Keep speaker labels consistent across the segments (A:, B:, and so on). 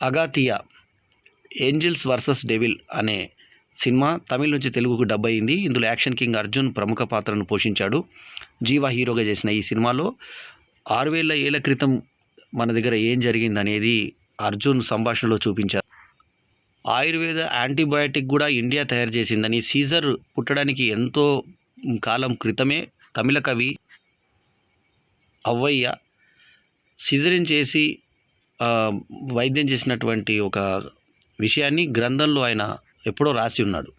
A: అగాతియా angels versus devil అనే cinema తమిళ నుంచి తెలుగుకు డబ్ అయింది. ఇందులో యాక్షన్ కింగ్ అర్జున్ ప్రముఖ పాత్రను పోషించాడు. జీవా హీరోగా చేసిన ఈ సినిమాలో 6000 ఏళ్ల క్రితం మన దగ్గర ఏం జరిగిందనేది అర్జున్ సంభాషణలో చూపించారు. ఆయుర్వేద యాంటీబయాటిక్ కూడా ఇండియా తయారు చేసిందని, సీజర్ పుట్టడానికి ఎంతో కాలం క్రితమే తమిళ కవి అవ్వయ్య సిజరిన్ చేసి వైద్యం చేసినటువంటి ఒక విషయాన్ని గ్రంథంలో ఆయన ఎప్పుడో రాసి ఉన్నాడు.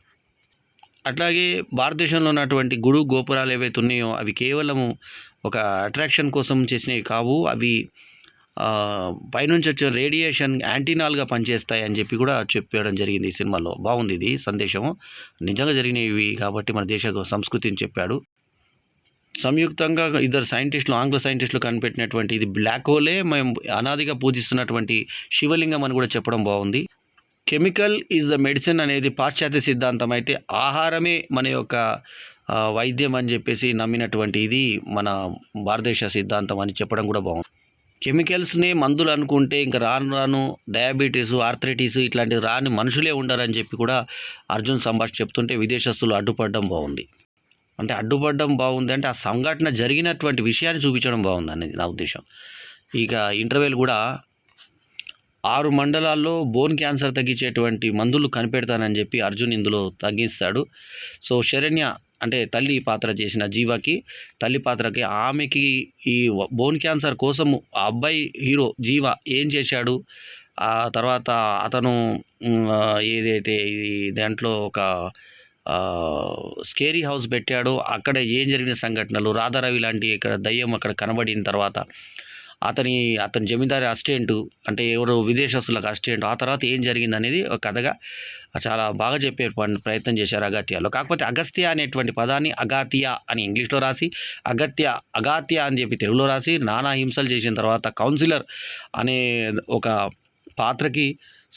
A: అట్లాగే భారతదేశంలో ఉన్నటువంటి గుడి గోపురాలు ఏవైతే ఉన్నాయో అవి కేవలం ఒక అట్రాక్షన్ కోసం చేసినవి కావు, అవి పైనుంచి వచ్చే రేడియేషన్ యాంటీనాలుగా పనిచేస్తాయి అని చెప్పి కూడా చెప్పడం జరిగింది ఈ సినిమాలో. బాగుంది ఇది సందేశం, నిజంగా జరిగినవి కాబట్టి మన దేశ సంస్కృతిని చెప్పాడు. సంయుక్తంగా ఇద్దరు సైంటిస్టులు, ఆంగ్ల సైంటిస్టులు కనిపెట్టినటువంటి ఇది బ్లాక్ హోలే మేము అనాదిగా పూజిస్తున్నటువంటి శివలింగం అని కూడా చెప్పడం బాగుంది. కెమికల్ ఈజ్ ద మెడిసిన్ అనేది పాశ్చాత్య సిద్ధాంతం అయితే, ఆహారమే మన యొక్క వైద్యం అని చెప్పేసి నమ్మినటువంటి ఇది మన భారతదేశ సిద్ధాంతం అని చెప్పడం కూడా బాగుంది. కెమికల్స్నే మందులు అనుకుంటే ఇంకా రాను డయాబెటీసు, ఆర్థరైటిస్ ఇట్లాంటివి రాని మనుషులే ఉండరని చెప్పి కూడా అర్జున్ సంభాష్ చెప్తుంటే విదేశస్తులు అడ్డుపడడం బాగుంది. అంటే అడ్డుపడడం బాగుంది అంటే ఆ సంఘటన జరిగినటువంటి విషయాన్ని చూపించడం బాగుంది అనేది నా ఉద్దేశం. ఇక ఇంటర్వెల్ కూడా 6 మండలాల్లో బోన్ క్యాన్సర్ తగ్గించేటువంటి మందులు కనిపెడతానని చెప్పి అర్జున్ ఇందులో తగ్గిస్తాడు. సో శరణ్య అంటే తల్లి పాత్ర చేసిన జీవాకి, తల్లి పాత్రకి, ఆమెకి ఈ బోన్ క్యాన్సర్ కోసం ఆ అబ్బాయి హీరో జీవ ఏం చేశాడు, ఆ తర్వాత అతను ఏదైతే దాంట్లో ఒక స్కేరీ హౌస్ పెట్టాడో అక్కడ ఏం జరిగిన సంఘటనలు, రాధారవి లాంటి ఇక్కడ దయ్యం అక్కడ కనబడిన తర్వాత అతని జమీందారి అసిస్టెంటు అంటే ఎవరు విదేశస్తులకు అసిస్టెంట్, ఆ తర్వాత ఏం జరిగింది అనేది ఒక కథగా చాలా బాగా చెప్పే ప్రయత్నం చేశారు అగాత్యాలో. కాకపోతే అగస్త్య అనేటువంటి పదాన్ని అగాతియా అని ఇంగ్లీష్లో రాసి, అగాత్య అని చెప్పి తెలుగులో రాసి నానా హింసలు చేసిన తర్వాత కౌన్సిలర్ అనే ఒక పాత్రకి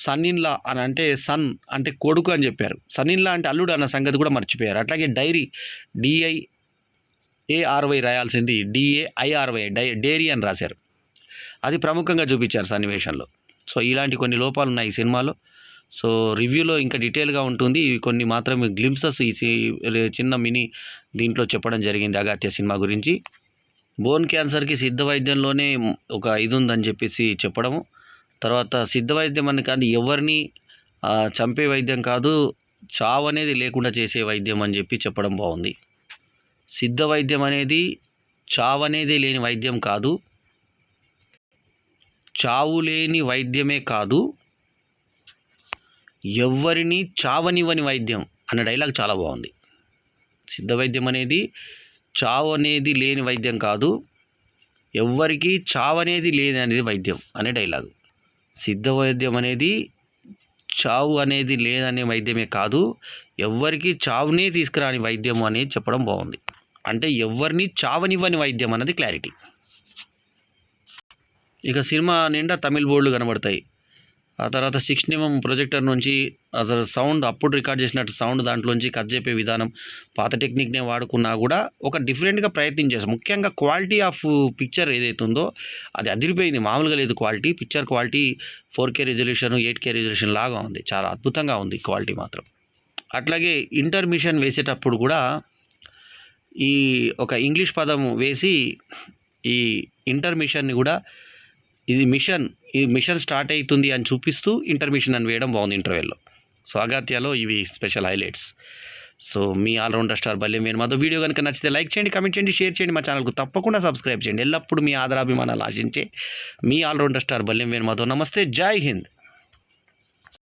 A: సన్ ఇన్లా అని అంటే సన్ అంటే కొడుకు అని చెప్పారు, సన్ ఇన్లా అంటే అల్లుడు అన్న సంగతి కూడా మర్చిపోయారు. అట్లాగే డైరీ DIARY రాయాల్సింది DAIRY డైరీ అని రాశారు. అది ప్రముఖంగా చూపించారు సన్నివేశంలో. సో ఇలాంటి కొన్ని లోపాలు ఉన్నాయి ఈ సినిమాలో. సో రివ్యూలో ఇంకా డీటెయిల్గా ఉంటుంది, కొన్ని మాత్రమే గ్లింప్సెస్ ఈ చిన్న మినీ దీంట్లో చెప్పడం జరిగింది అగాత్య సినిమా గురించి. బోన్ క్యాన్సర్కి సిద్ధ వైద్యంలోనే ఒక ఇది ఉందని చెప్పేసి చెప్పడము, తర్వాత సిద్ధ వైద్యం అని కాదు, ఎవరిని చంపే వైద్యం కాదు, చావు అనేది లేకుండా చేసే వైద్యం అని చెప్పి చెప్పడం బాగుంది. సిద్ధ వైద్యం అనేది చావు అనేది లేని వైద్యం కాదు, చావు లేని వైద్యమే కాదు, ఎవరిని చావనివ్వని వైద్యం అన్న డైలాగ్ చాలా బాగుంది. సిద్ధ వైద్యం అనేది చావు అనేది లేని వైద్యం కాదు, ఎవ్వరికి చావు అనేది లేని అనేది వైద్యం అనే డైలాగు. సిద్ధ వైద్యం అనేది చావు అనేది లేదనే వైద్యమే కాదు, ఎవ్వరికి చావునే తీసుకురాని వైద్యం అనేది చెప్పడం బాగుంది. అంటే ఎవరిని చావనివ్వని వైద్యం అన్నది క్లారిటీ. ఇక సినిమా నిండా తమిళ్ బోర్డులు కనబడతాయి. ఆ తర్వాత 6mm ప్రొజెక్టర్ నుంచి అసలు సౌండ్ అప్పుడు రికార్డ్ చేసినట్టు సౌండ్ దాంట్లోంచి కట్ చెప్పే విధానం పాత టెక్నిక్నే వాడుకున్నా కూడా ఒక డిఫరెంట్గా ప్రయత్నం చేస్తాం. ముఖ్యంగా క్వాలిటీ ఆఫ్ పిక్చర్ ఏదైతే ఉందో అది అదిరిపోయింది, మామూలుగా లేదు quality. Picture quality 4K resolution 8K resolution లాగా ఉంది, చాలా అద్భుతంగా ఉంది క్వాలిటీ మాత్రం. అట్లాగే ఇంటర్మిషన్ వేసేటప్పుడు కూడా ఈ ఒక ఇంగ్లీష్ పదం వేసి ఈ ఇంటర్మిషన్ని కూడా ఈ మిషన్ స్టార్ట్ అవుతుంది అని చూపిస్తూ ఇంటర్మిషన్ అని వేయడం బాగుంది ఇంటర్వెల్లో. సో అగాత్యాలో ఇవి స్పెషల్ హైలైట్స్. సో మీ ఆల్రౌండర్ స్టార్ బల్యం వేణుమాధవ్. వీడియో కనుక నచ్చితే లైక్ చేయండి, కమెంట్ చేయండి, షేర్ చేయండి, మా ఛానల్కు తప్పకుండా సబ్స్క్రైబ్ చేయండి. ఎల్లప్పుడూ మీ ఆదరాభిమానాలు ఆశించే మీ ఆల్రౌండర్ స్టార్ బల్యం వేణుమాధవ్. నమస్తే, జై హింద్.